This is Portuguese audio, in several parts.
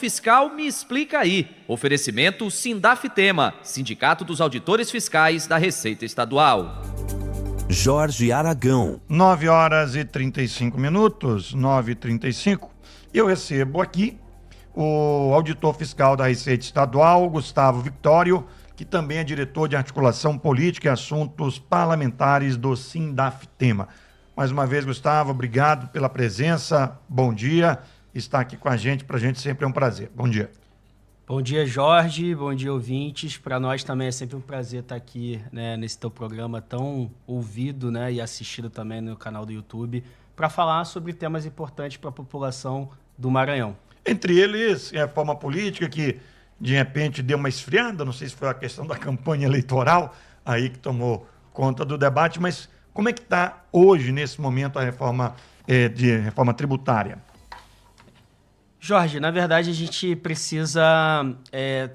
Fiscal Me Explica Aí. Oferecimento Sindafitema, Sindicato dos Auditores Fiscais da Receita Estadual. Jorge Aragão. 9h35, 9h35. Eu recebo aqui o auditor fiscal da Receita Estadual, Gustavo Victório, que também é diretor de articulação política e assuntos parlamentares do Sindafitema. Mais uma vez, Gustavo, obrigado pela presença. Bom dia. Estar aqui com a gente, para a gente sempre é um prazer. Bom dia. Bom dia, Jorge. Bom dia, ouvintes. Para nós também é sempre um prazer estar aqui, né, nesse teu programa tão ouvido, né, e assistido também no canal do YouTube, para falar sobre temas importantes para a população do Maranhão. Entre eles, a reforma política que, de repente, deu uma esfriada, não sei se foi a questão da campanha eleitoral aí que tomou conta do debate, mas como é que está hoje, nesse momento, a reforma tributária? Jorge, na verdade, a gente precisa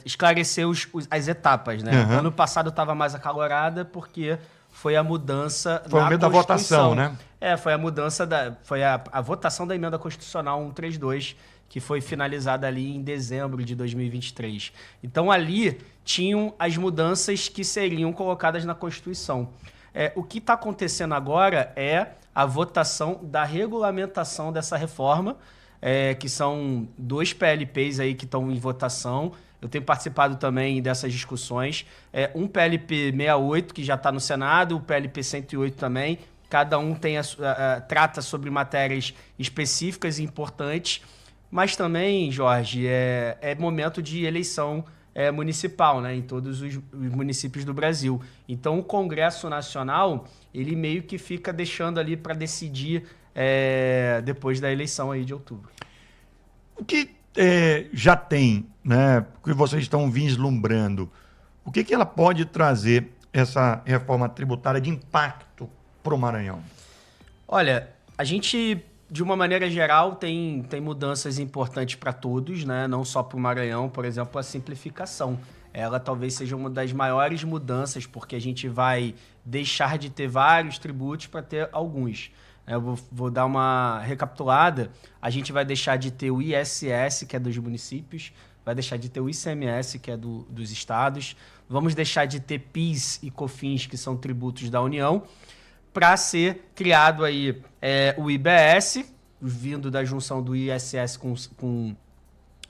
esclarecer as etapas, né? Uhum. Ano passado estava mais acalorada porque foi a mudança foi o meio da votação, né? Foi a mudança foi a votação da emenda constitucional 132, que foi finalizada ali em dezembro de 2023. Então, ali tinham as mudanças que seriam colocadas na Constituição. O que está acontecendo agora é a votação da regulamentação dessa reforma, que são 2 PLPs aí que estão em votação. Eu tenho participado também dessas discussões. Um PLP 68, que já está no Senado, o PLP 108 também. Cada um trata sobre matérias específicas e importantes. Mas também, Jorge, é momento de eleição municipal, né, em todos os municípios do Brasil. Então, o Congresso Nacional, ele meio que fica deixando ali para decidir depois da eleição aí de outubro. O que já tem, né, que vocês estão vislumbrando, o que ela pode trazer, essa reforma tributária, de impacto para o Maranhão? Olha, a gente, de uma maneira geral, tem mudanças importantes para todos, né? Não só para o Maranhão. Por exemplo, a simplificação. Ela talvez seja uma das maiores mudanças, porque a gente vai deixar de ter vários tributos para ter alguns. Eu vou dar uma recapitulada. A gente vai deixar de ter o ISS, que é dos municípios, vai deixar de ter o ICMS, que é dos estados, vamos deixar de ter PIS e COFINS, que são tributos da União, para ser criado aí o IBS, vindo da junção do ISS com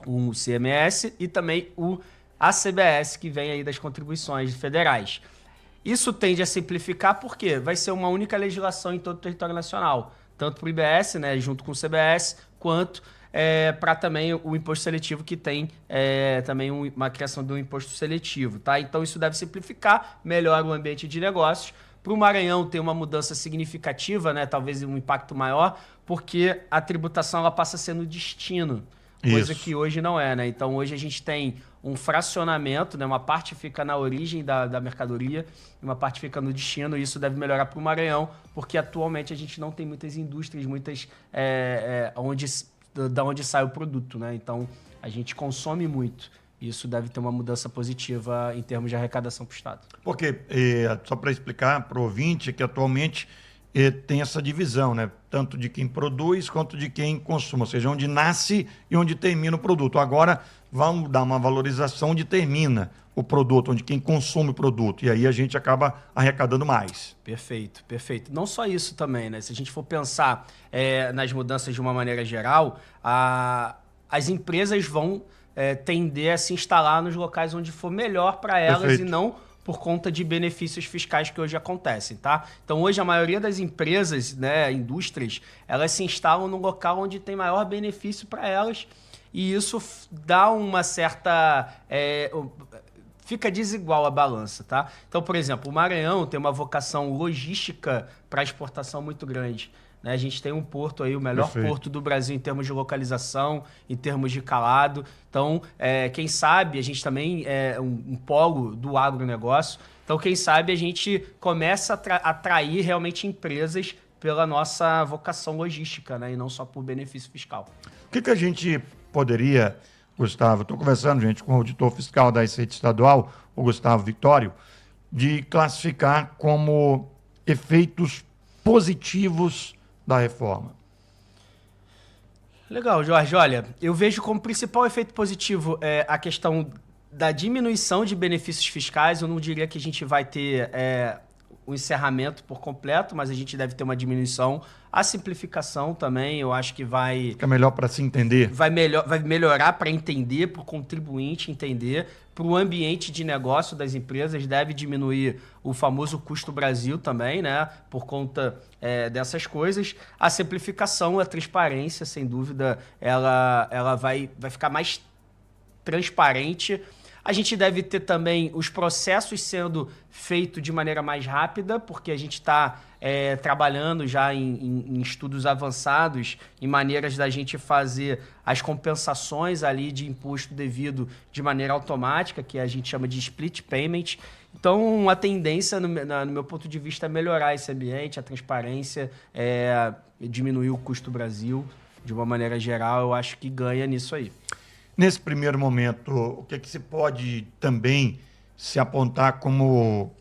o CMS, e também o ACBS, que vem aí das contribuições federais. Isso tende a simplificar porque vai ser uma única legislação em todo o território nacional, tanto para o IBS, né, junto com o CBS, quanto para também o imposto seletivo, que tem também uma criação do imposto seletivo. Tá? Então isso deve simplificar, melhora o ambiente de negócios. Para o Maranhão tem uma mudança significativa, né, talvez um impacto maior, porque a tributação ela passa a ser no destino, coisa que hoje não é. Né? Então hoje a gente tem um fracionamento, né? Uma parte fica na origem da mercadoria e uma parte fica no destino, e isso deve melhorar para o Maranhão, porque atualmente a gente não tem muitas indústrias, da onde sai o produto, né? Então a gente consome muito. Isso deve ter uma mudança positiva em termos de arrecadação para o Estado. Porque, só para explicar para o ouvinte, que atualmente tem essa divisão, né? Tanto de quem produz quanto de quem consome, ou seja, onde nasce e onde termina o produto. Agora vamos dar uma valorização onde termina o produto, onde quem consome o produto, e aí a gente acaba arrecadando mais. Perfeito, perfeito. Não só isso também, né? Se a gente for pensar nas mudanças de uma maneira geral, as empresas vão tender a se instalar nos locais onde for melhor para elas. Perfeito. E não por conta de benefícios fiscais que hoje acontecem, tá? Então, hoje, a maioria das empresas, né, indústrias, elas se instalam no local onde tem maior benefício para elas, e isso dá uma certa... fica desigual a balança, tá? Então, por exemplo, o Maranhão tem uma vocação logística para exportação muito grande. Né? A gente tem um porto aí, o melhor Perfeito. Porto do Brasil em termos de localização, em termos de calado. Então, quem sabe, a gente também é um polo do agronegócio. Então, quem sabe a gente começa a atrair realmente empresas pela nossa vocação logística, né? E não só por benefício fiscal. O que a gente poderia, Gustavo, estou conversando, gente, com o auditor fiscal da Receita Estadual, o Gustavo Victório, de classificar como efeitos positivos da reforma? Legal, Jorge. Olha, eu vejo como principal efeito positivo a questão da diminuição de benefícios fiscais. Eu não diria que a gente vai ter o encerramento por completo, mas a gente deve ter uma diminuição. A simplificação também, eu acho que vai... Fica melhor para se entender. Vai melhorar para entender, para o contribuinte entender, para o ambiente de negócio das empresas, deve diminuir o famoso custo Brasil também, né? Por conta dessas coisas. A simplificação, a transparência, sem dúvida, ela vai ficar mais transparente. A gente deve ter também os processos sendo feitos de maneira mais rápida, porque a gente está trabalhando já em estudos avançados, em maneiras da gente fazer as compensações ali de imposto devido de maneira automática, que a gente chama de split payment. Então, a tendência, no meu ponto de vista, é melhorar esse ambiente, a transparência, diminuir o custo Brasil. De uma maneira geral, eu acho que ganha nisso aí. Nesse primeiro momento, o que se pode também se apontar como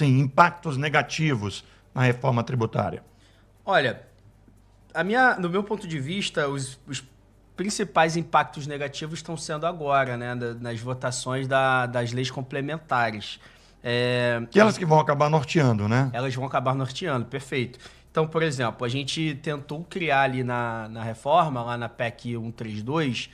impactos negativos na reforma tributária? Olha, no meu ponto de vista, os principais impactos negativos estão sendo agora, né, nas votações das leis complementares. Aquelas que vão acabar norteando, né? Elas vão acabar norteando, perfeito. Então, por exemplo, a gente tentou criar ali na reforma, lá na PEC 132,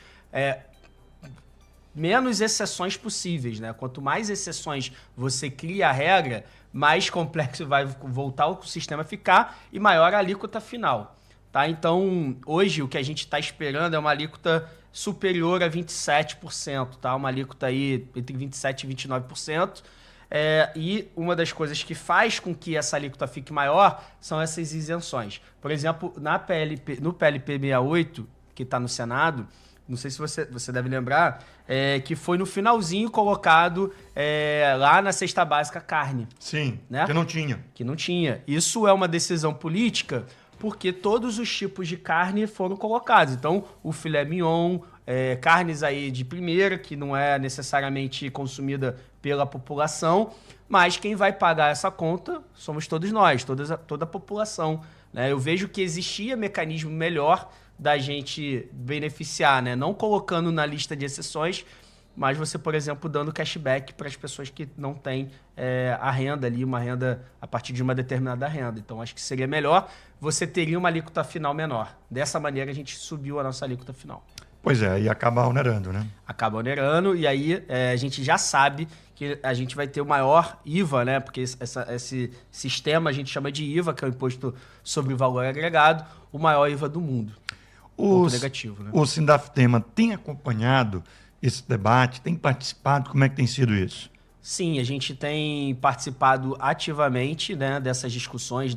menos exceções possíveis, né? Quanto mais exceções você cria a regra, mais complexo vai voltar o sistema a ficar e maior a alíquota final, tá? Então, hoje o que a gente está esperando é uma alíquota superior a 27%, tá? Uma alíquota aí entre 27% e 29%. E uma das coisas que faz com que essa alíquota fique maior são essas isenções. Por exemplo, no PLP 68, que está no Senado, não sei se você deve lembrar, que foi no finalzinho colocado lá na cesta básica carne. Sim, né? Que não tinha. Isso é uma decisão política porque todos os tipos de carne foram colocados. Então, o filé mignon, carnes aí de primeira, que não é necessariamente consumida pela população, mas quem vai pagar essa conta somos todos nós, toda a população, né? Eu vejo que existia mecanismo melhor da gente beneficiar, né? Não colocando na lista de exceções, mas você, por exemplo, dando cashback para as pessoas que não têm a renda ali, uma renda a partir de uma determinada renda. Então, acho que seria melhor, você teria uma alíquota final menor. Dessa maneira, a gente subiu a nossa alíquota final. Pois é, e acaba onerando, né? Acaba onerando, e aí a gente já sabe que a gente vai ter o maior IVA, né? Porque esse sistema a gente chama de IVA, que é o Imposto sobre o Valor Agregado, o maior IVA do mundo. Ponto negativo, né? O Sindafitema tem acompanhado esse debate, tem participado? Como é que tem sido isso? Sim, a gente tem participado ativamente, né, dessas discussões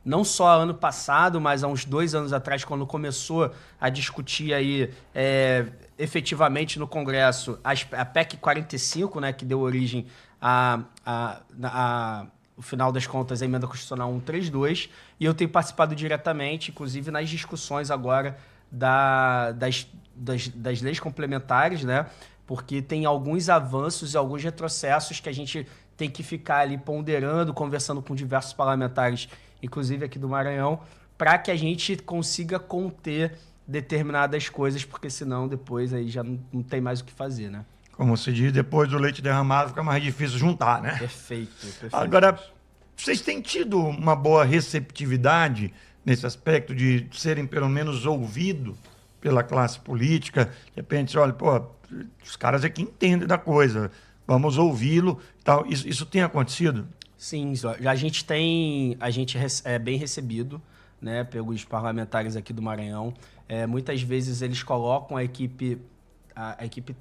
não só ano passado, mas há uns 2 anos atrás, quando começou a discutir aí efetivamente no Congresso a PEC 45, né, que deu origem no final das contas, a Emenda Constitucional 132, e eu tenho participado diretamente, inclusive nas discussões agora das leis complementares, né, porque tem alguns avanços e alguns retrocessos que a gente tem que ficar ali ponderando, conversando com diversos parlamentares, inclusive aqui do Maranhão, para que a gente consiga conter determinadas coisas, porque senão depois aí já não tem mais o que fazer, né? Como se diz, depois do leite derramado fica mais difícil juntar, né? Perfeito. Agora, vocês têm tido uma boa receptividade nesse aspecto de serem pelo menos ouvidos pela classe política? De repente, olha, os caras aqui entendem da coisa, vamos ouvi-lo e tal. Isso tem acontecido? Sim, a gente é bem recebido, né, pelos parlamentares aqui do Maranhão. Muitas vezes eles colocam a equipe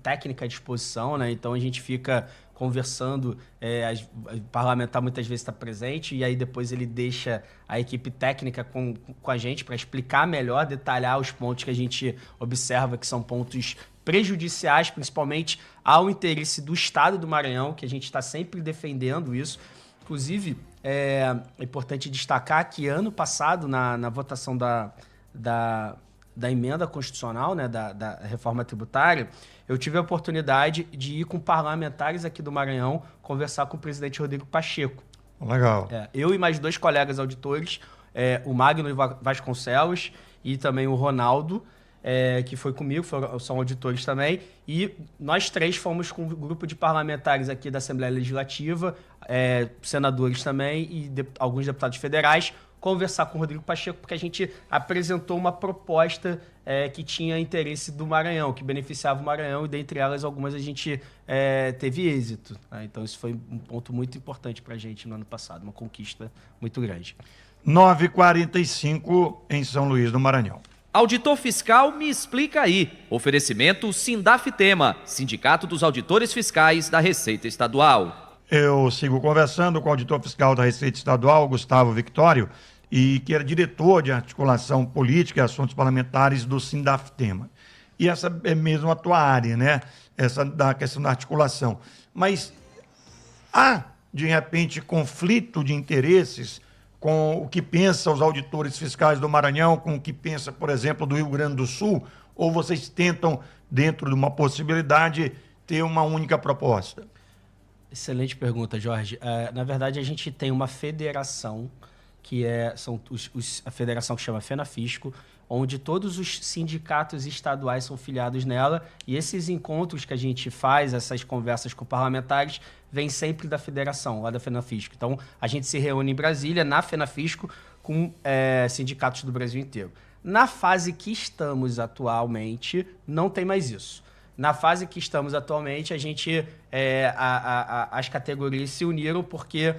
técnica à disposição, né? Então a gente fica conversando, o parlamentar muitas vezes está presente e aí depois ele deixa a equipe técnica com a gente para explicar melhor, detalhar os pontos que a gente observa que são pontos prejudiciais, principalmente ao interesse do Estado do Maranhão, que a gente está sempre defendendo isso. Inclusive, é importante destacar que ano passado, na votação da emenda constitucional, né, da reforma tributária, eu tive a oportunidade de ir com parlamentares aqui do Maranhão conversar com o presidente Rodrigo Pacheco. Legal. Eu e mais 2 colegas auditores, o Magno Vasconcelos e também o Ronaldo, que foi comigo, são auditores também, e nós 3 fomos com um grupo de parlamentares aqui da Assembleia Legislativa, senadores também e alguns deputados federais, conversar com o Rodrigo Pacheco, porque a gente apresentou uma proposta que tinha interesse do Maranhão, que beneficiava o Maranhão, e dentre elas algumas a gente teve êxito. Né? Então isso foi um ponto muito importante para a gente no ano passado, uma conquista muito grande. 9h45 em São Luís do Maranhão. Auditor Fiscal Me Explica Aí. Oferecimento Sindafitema, Sindicato dos Auditores Fiscais da Receita Estadual. Eu sigo conversando com o auditor fiscal da Receita Estadual, Gustavo Victório, e que era diretor de articulação política e assuntos parlamentares do Sindafitema. E essa é mesmo a tua área, né? Essa da questão da articulação. Mas há, de repente, conflito de interesses com o que pensam os auditores fiscais do Maranhão, com o que pensa, por exemplo, do Rio Grande do Sul? Ou vocês tentam, dentro de uma possibilidade, ter uma única proposta? Excelente pergunta, Jorge. Na verdade, a gente tem uma federação, a federação que chama FENAFISCO, onde todos os sindicatos estaduais são filiados nela, e esses encontros que a gente faz, essas conversas com parlamentares, vêm sempre da federação, lá da FENAFISCO. Então, a gente se reúne em Brasília, na FENAFISCO, com sindicatos do Brasil inteiro. Na fase que estamos atualmente, não tem mais isso. Na fase que estamos atualmente, a gente, as categorias se uniram porque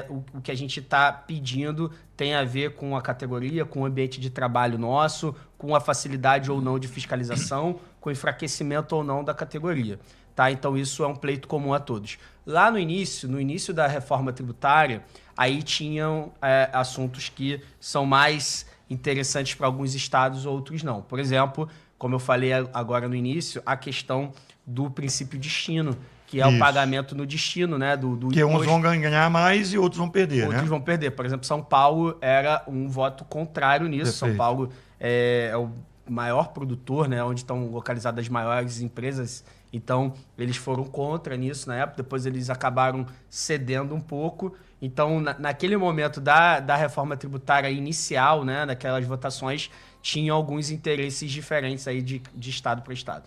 o que a gente está pedindo tem a ver com a categoria, com o ambiente de trabalho nosso, com a facilidade ou não de fiscalização, com o enfraquecimento ou não da categoria. Tá? Então, isso é um pleito comum a todos. Lá no início da reforma tributária, aí tinham assuntos que são mais interessantes para alguns estados, outros não. Por exemplo, como eu falei agora no início, a questão do princípio destino, que é o pagamento no destino, né? Que uns vão ganhar mais e outros vão perder, Outros vão perder. Por exemplo, São Paulo era um voto contrário nisso. Perfeito. São Paulo é o maior produtor, né? Onde estão localizadas as maiores empresas. Então, eles foram contra nisso na época. Depois, eles acabaram cedendo um pouco. Então, naquele momento da reforma tributária inicial, né? Daquelas votações, tinha alguns interesses diferentes aí de estado para estado.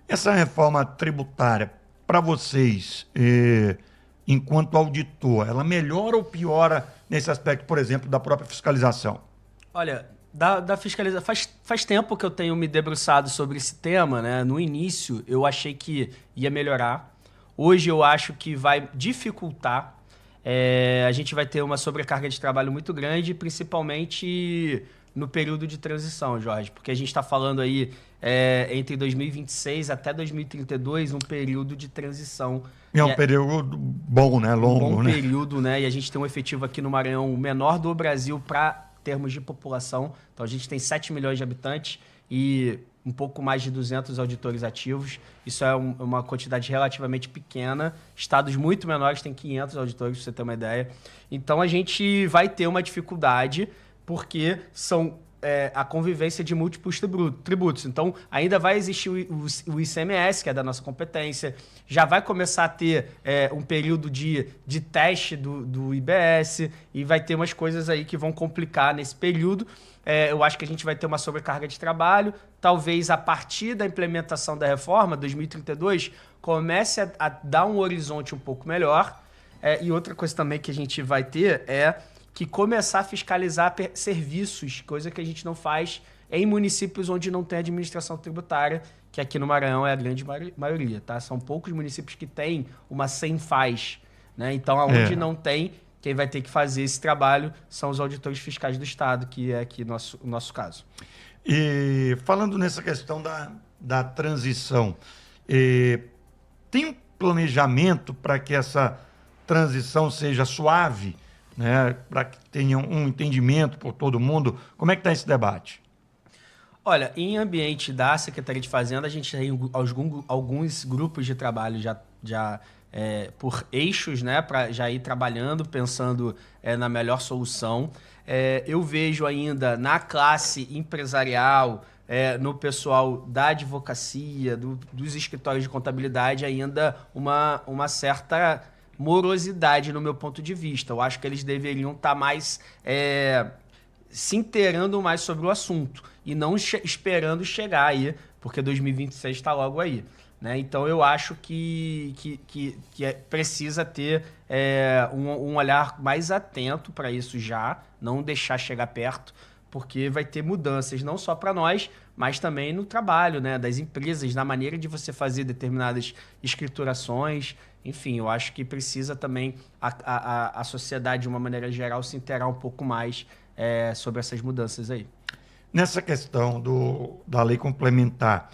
Essa reforma tributária, para vocês, enquanto auditor, ela melhora ou piora nesse aspecto, por exemplo, da própria fiscalização? Olha, da fiscalização, faz tempo que eu tenho me debruçado sobre esse tema, né? No início, eu achei que ia melhorar. Hoje, eu acho que vai dificultar. A gente vai ter uma sobrecarga de trabalho muito grande, principalmente no período de transição, Jorge, porque a gente está falando aí entre 2026 até 2032, um período de transição. É um período bom, né? Longo, um bom né? período, né? E a gente tem um efetivo aqui no Maranhão, o menor do Brasil para termos de população. Então, a gente tem 7 milhões de habitantes e um pouco mais de 200 auditores ativos. Isso é uma quantidade relativamente pequena. Estados muito menores têm 500 auditores, para você ter uma ideia. Então, a gente vai ter uma dificuldade porque são a convivência de múltiplos tributos. Então, ainda vai existir o ICMS, que é da nossa competência, já vai começar a ter um período de teste do IBS e vai ter umas coisas aí que vão complicar nesse período. Eu acho que a gente vai ter uma sobrecarga de trabalho. Talvez, a partir da implementação da reforma, 2032, comece a dar um horizonte um pouco melhor. E outra coisa também que a gente vai ter que começar a fiscalizar serviços, coisa que a gente não faz em municípios onde não tem administração tributária, que aqui no Maranhão é a grande maioria, tá? São poucos municípios que têm uma CENFAZ, né? Então, aonde não tem, quem vai ter que fazer esse trabalho são os auditores fiscais do Estado, que é aqui o nosso caso. E falando nessa questão da transição, tem um planejamento para que essa transição seja suave, né, para que tenha um entendimento por todo mundo? Como é que está esse debate? Olha, em ambiente da Secretaria de Fazenda, a gente tem alguns grupos de trabalho já por eixos, né, para já ir trabalhando, pensando na melhor solução. Eu vejo ainda na classe empresarial, no pessoal da advocacia, dos escritórios de contabilidade, ainda uma certa morosidade no meu ponto de vista. Eu acho que eles deveriam estar mais se inteirando mais sobre o assunto e não esperando chegar aí, porque 2026 está logo aí. Né? Então, eu acho que precisa ter um olhar mais atento para isso já, não deixar chegar perto, porque vai ter mudanças não só para nós, mas também no trabalho, né, das empresas, na maneira de você fazer determinadas escriturações. Enfim, eu acho que precisa também a sociedade, de uma maneira geral, se inteirar um pouco mais sobre essas mudanças aí. Nessa questão da lei complementar,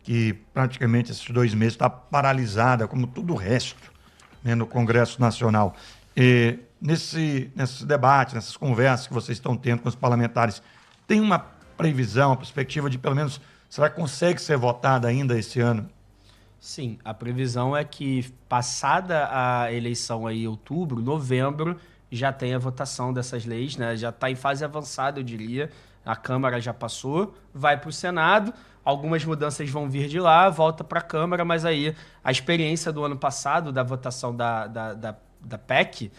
que praticamente esses 2 meses está paralisada, como tudo o resto, né, no Congresso Nacional. Nesse debate, nessas conversas que vocês estão tendo com os parlamentares, tem uma previsão, uma perspectiva de, pelo menos, será que consegue ser votada ainda esse ano? Sim, a previsão é que, passada a eleição aí em outubro, novembro, já tem a votação dessas leis, né? Já está em fase avançada, eu diria. A Câmara já passou, vai para o Senado, algumas mudanças vão vir de lá, volta para a Câmara, mas aí a experiência do ano passado, da votação da PEC,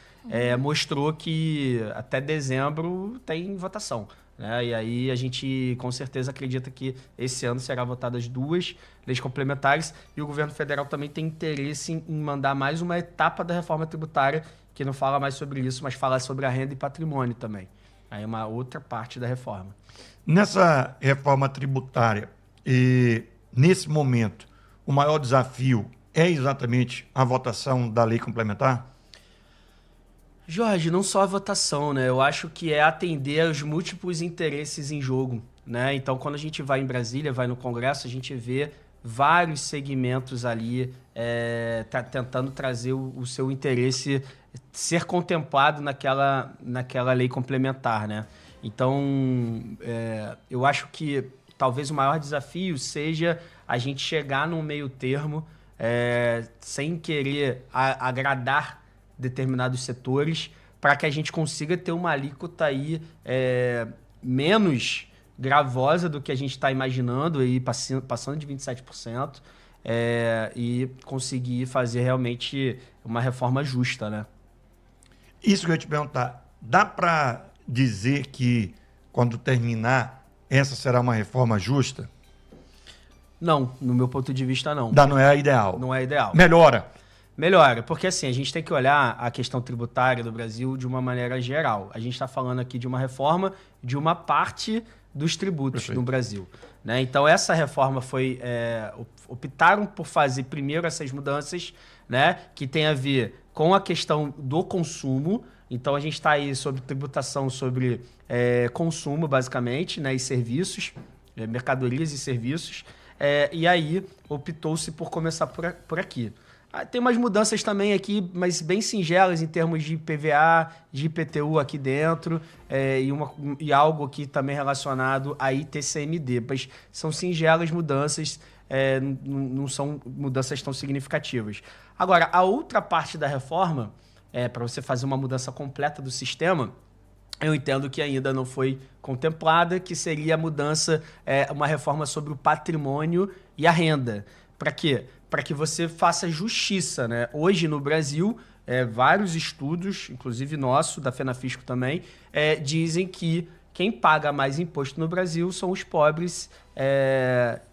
mostrou que até dezembro tem votação. Né? E aí a gente com certeza acredita que esse ano será votadas 2 leis complementares, e o governo federal também tem interesse em mandar mais uma etapa da reforma tributária, que não fala mais sobre isso, mas fala sobre a renda e patrimônio também. Aí é uma outra parte da reforma. Nessa reforma tributária, nesse momento, o maior desafio é exatamente a votação da lei complementar? Jorge, não só a votação, né? Eu acho que é atender aos múltiplos interesses em jogo, né? Então, quando a gente vai em Brasília, vai no Congresso, a gente vê vários segmentos ali tentando trazer o seu interesse ser contemplado naquela lei complementar, né? Então, eu acho que talvez o maior desafio seja a gente chegar num meio termo sem querer agradar determinados setores, para que a gente consiga ter uma alíquota aí menos gravosa do que a gente está imaginando, aí passando de 27%, e conseguir fazer realmente uma reforma justa, né? Isso que eu ia te perguntar, dá para dizer que quando terminar, essa será uma reforma justa? Não, no meu ponto de vista, não. Não é a ideal. Não é ideal. Melhora, porque assim, a gente tem que olhar a questão tributária do Brasil de uma maneira geral. A gente está falando aqui de uma reforma de uma parte dos tributos no Brasil. Né? Então, essa reforma optaram por fazer primeiro essas mudanças, né, que tem a ver com a questão do consumo. Então, a gente está aí sobre tributação sobre consumo, basicamente, né, e serviços, mercadorias e serviços. E aí, optou-se por começar por aqui. Tem umas mudanças também aqui, mas bem singelas em termos de IPVA, de IPTU aqui dentro, e algo aqui também relacionado a ITCMD. Mas são singelas mudanças, não são mudanças tão significativas. Agora, a outra parte da reforma, para você fazer uma mudança completa do sistema, eu entendo que ainda não foi contemplada, que seria a mudança, uma reforma sobre o patrimônio e a renda. Para quê? Para que você faça justiça, né? Hoje no Brasil, vários estudos, inclusive nosso, da FenaFisco também, dizem que quem paga mais imposto no Brasil são os pobres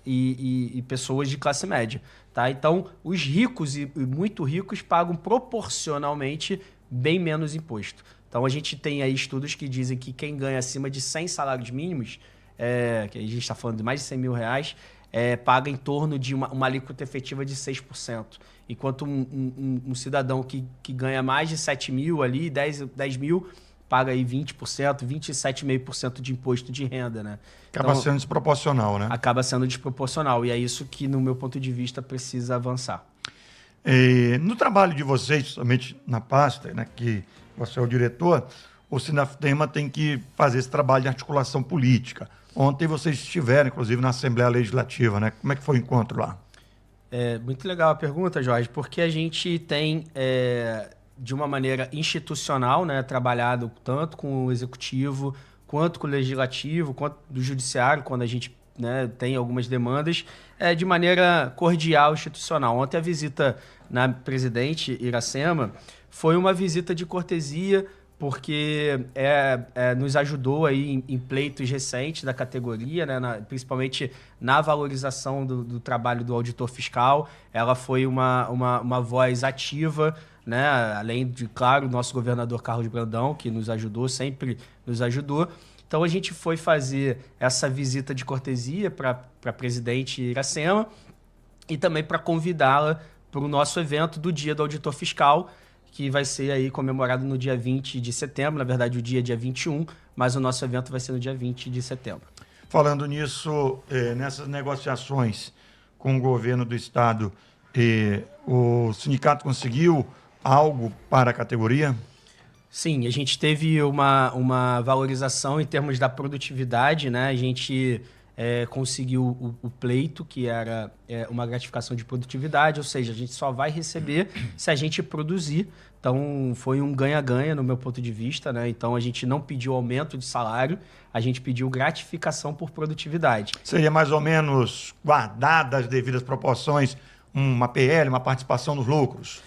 e pessoas de classe média. Tá? Então, os ricos e muito ricos pagam proporcionalmente bem menos imposto. Então, a gente tem aí estudos que dizem que quem ganha acima de 100 salários mínimos, que a gente está falando de mais de 100 mil reais, paga em torno de uma alíquota efetiva de 6%. Enquanto um cidadão que ganha mais de 7 mil ali, 10 mil, paga aí 20%, 27,5% de imposto de renda, né? Acaba sendo desproporcional, né? Acaba sendo desproporcional. E é isso que, no meu ponto de vista, precisa avançar. No trabalho de vocês, somente na pasta, né, que você é o diretor, o Sindafitema tem que fazer esse trabalho de articulação política. Ontem vocês estiveram, inclusive, na Assembleia Legislativa, né? Como é que foi o encontro lá? Muito legal a pergunta, Jorge, porque a gente tem, de uma maneira institucional, né, trabalhado tanto com o Executivo, quanto com o Legislativo, quanto do Judiciário, quando a gente, né, tem algumas demandas, de maneira cordial, institucional. Ontem a visita na presidente Iracema foi uma visita de cortesia, porque nos ajudou aí em pleitos recentes da categoria, né, principalmente na valorização do trabalho do auditor fiscal. Ela foi uma voz ativa, né, além de, claro, o nosso governador Carlos Brandão, que nos ajudou, sempre nos ajudou. Então a gente foi fazer essa visita de cortesia para a presidente Iracema e também para convidá-la para o nosso evento do Dia do Auditor Fiscal, que vai ser aí comemorado no dia 20 de setembro. Na verdade, o dia é dia 21, mas o nosso evento vai ser no dia 20 de setembro. Falando nisso, nessas negociações com o governo do estado, o sindicato conseguiu algo para a categoria? Sim, a gente teve uma valorização em termos da produtividade, né? A gente conseguiu o pleito, que era uma gratificação de produtividade, ou seja, a gente só vai receber se a gente produzir. Então, foi um ganha-ganha no meu ponto de vista, né? Então, a gente não pediu aumento de salário, a gente pediu gratificação por produtividade. Seria mais ou menos, guardadas as devidas proporções, uma PL, uma participação nos lucros?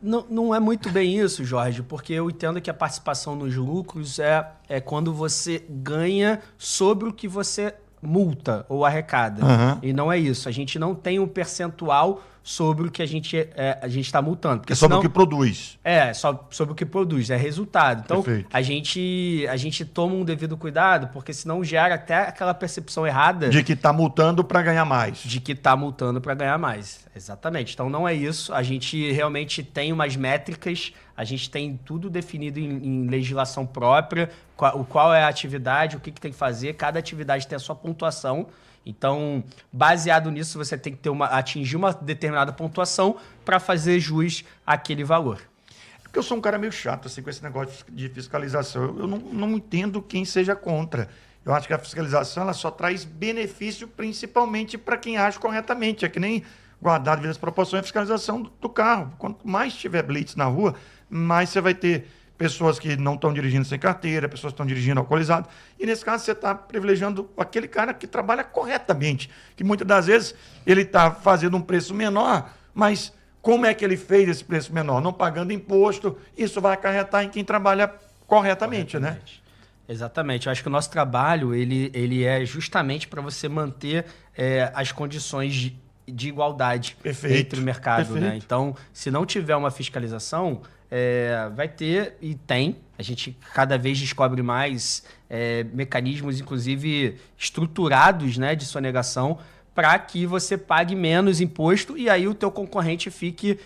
Não é muito bem isso, Jorge, porque eu entendo que a participação nos lucros é quando você ganha sobre o que você multa ou arrecada. Uhum. E não é isso. A gente não tem um percentual sobre o que a gente está multando. Porque É sobre senão, o que produz. só sobre o que produz, é resultado. Então, Perfeito. a gente toma um devido cuidado, porque senão gera até aquela percepção errada De que está multando para ganhar mais. de que está multando para ganhar mais. Exatamente. Então, não é isso. A gente realmente tem umas métricas, a gente tem tudo definido em legislação própria, qual é a atividade, o que tem que fazer. Cada atividade tem a sua pontuação. Então, baseado nisso, você tem que atingir uma determinada pontuação para fazer jus àquele valor. Porque eu sou um cara meio chato assim, com esse negócio de fiscalização. Eu não entendo quem seja contra. Eu acho que a fiscalização ela só traz benefício principalmente para quem age corretamente. É que nem guardar devidas proporções a fiscalização do carro. Quanto mais tiver blitz na rua, mais você vai ter pessoas que não estão dirigindo sem carteira, pessoas que estão dirigindo alcoolizadas. E nesse caso você está privilegiando aquele cara que trabalha corretamente, que muitas das vezes ele está fazendo um preço menor, mas como é que ele fez esse preço menor? Não pagando imposto, isso vai acarretar em quem trabalha corretamente, né? Exatamente. Eu acho que o nosso trabalho ele é justamente para você manter as condições de igualdade entre o mercado, né? Então, se não tiver uma fiscalização, vai ter e tem. A gente cada vez descobre mais mecanismos, inclusive estruturados, né, de sonegação, para que você pague menos imposto e aí o teu concorrente fique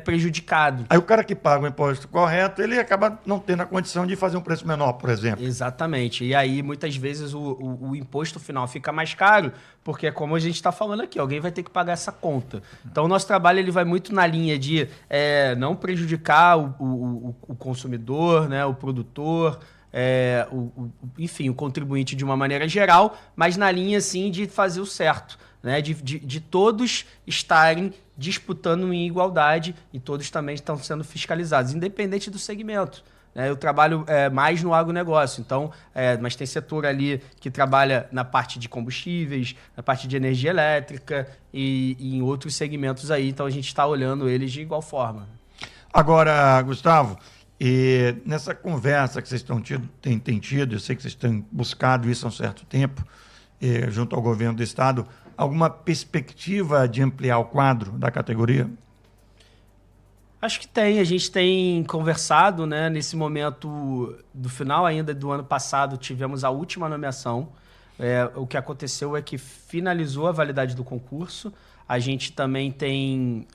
prejudicado. Aí o cara que paga o imposto correto, ele acaba não tendo a condição de fazer um preço menor, por exemplo. Exatamente. E aí, muitas vezes, o imposto final fica mais caro, porque, como a gente está falando aqui, alguém vai ter que pagar essa conta. Então, o nosso trabalho ele vai muito na linha de não prejudicar o consumidor, né, o produtor, enfim, o contribuinte de uma maneira geral, mas na linha, assim, de fazer o certo, né? De todos estarem disputando em igualdade e todos também estão sendo fiscalizados, independente do segmento. Eu trabalho mais no agronegócio, então, mas tem setor ali que trabalha na parte de combustíveis, na parte de energia elétrica e em outros segmentos aí, então a gente está olhando eles de igual forma. Agora, Gustavo, e nessa conversa que vocês têm tido, eu sei que vocês têm buscado isso há um certo tempo, junto ao governo do estado, alguma perspectiva de ampliar o quadro da categoria? Acho que tem. A gente tem conversado, né? Nesse momento do final ainda do ano passado, tivemos a última nomeação. O que aconteceu é que finalizou a validade do concurso. A gente também tem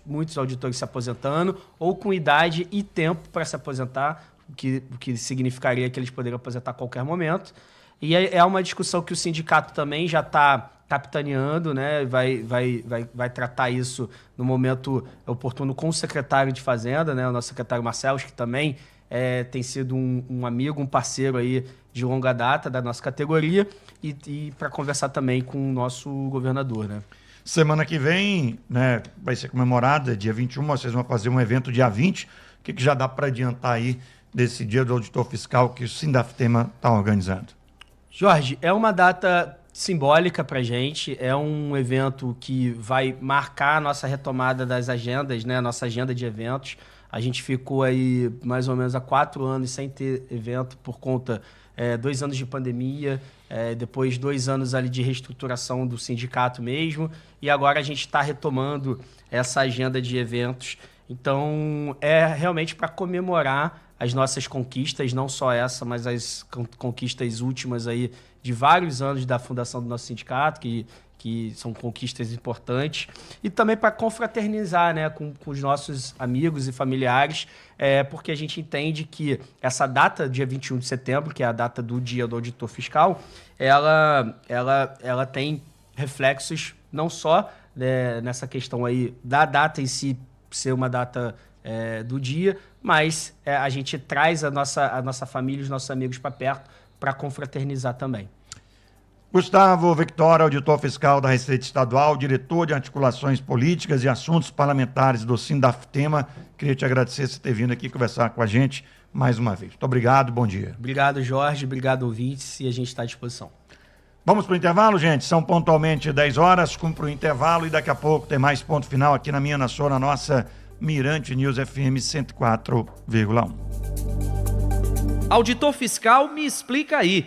muitos auditores se aposentando, ou com idade e tempo para se aposentar, o que significaria que eles poderiam aposentar a qualquer momento. E é uma discussão que o sindicato também já está capitaneando, né? Vai tratar isso no momento oportuno com o secretário de Fazenda, né? O nosso secretário Marcelo, que também tem sido um amigo, um parceiro aí de longa data da nossa categoria, e para conversar também com o nosso governador, né? Semana que vem, né, vai ser comemorada, dia 21, vocês vão fazer um evento dia 20. O que já dá para adiantar aí desse dia do auditor fiscal que o Sindafitema está organizando? Jorge, é uma data simbólica para a gente, é um evento que vai marcar a nossa retomada das agendas, né, a nossa agenda de eventos. A gente ficou aí mais ou menos há 4 anos sem ter evento por conta 2 anos de pandemia, depois 2 anos ali de reestruturação do sindicato mesmo, e agora a gente está retomando essa agenda de eventos. Então, é realmente para comemorar as nossas conquistas, não só essa, mas as conquistas últimas aí de vários anos da fundação do nosso sindicato, que são conquistas importantes, e também para confraternizar, né, com os nossos amigos e familiares, porque a gente entende que essa data, dia 21 de setembro, que é a data do Dia do Auditor Fiscal, ela tem reflexos não só nessa questão aí da data em si ser uma data do dia, mas a gente traz a nossa família, os nossos amigos para perto para confraternizar também. Gustavo Victória, auditor fiscal da Receita Estadual, diretor de articulações políticas e assuntos parlamentares do Sindafitema. Queria te agradecer por ter vindo aqui conversar com a gente mais uma vez. Muito obrigado, bom dia. Obrigado, Jorge, obrigado, ouvintes, e a gente está à disposição. Vamos para o intervalo, gente? São pontualmente 10 horas, cumpre o intervalo e daqui a pouco tem mais ponto final aqui na minha, na sua, na nossa Mirante News FM 104,1. Auditor Fiscal, me explica aí.